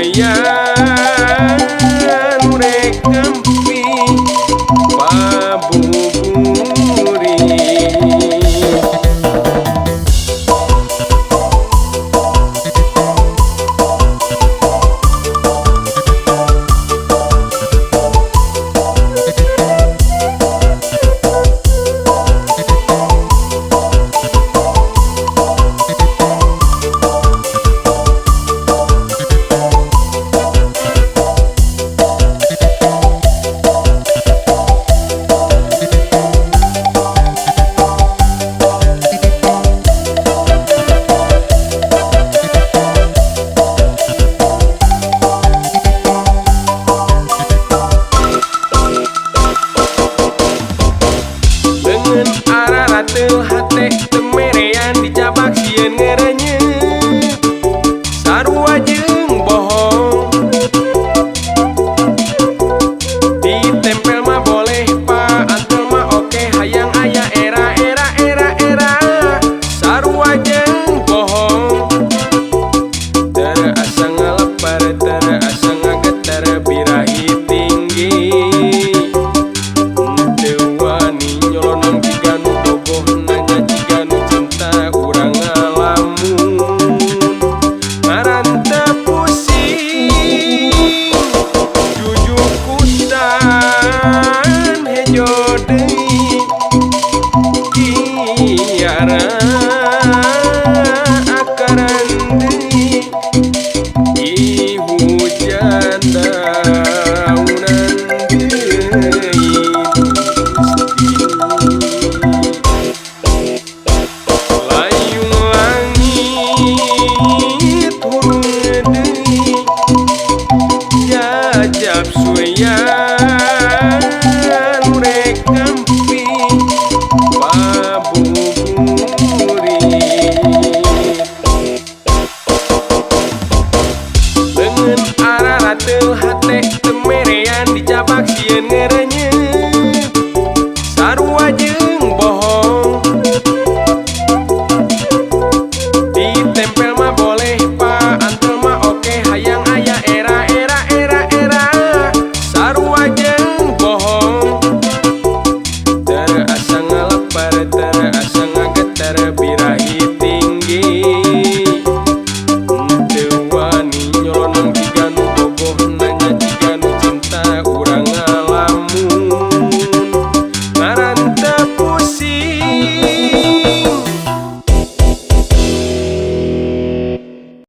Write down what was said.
soyan rek kampi pabuburi. Teu hate temerean dicabak sieun ngerenyeuh sarua jeung bohong ditempel mah boleh pa antel mah oke hayang aya era sarua jeung bohong teu asa ngalepar teu asa ngageter birahi tinggi teu wani nyolonang jiga nu nanya jika nu cinta urang ngalamun ngaran teu pusing jujuk kutan hejo deui kiara akaran deui di hujan daunan deui jajab soyan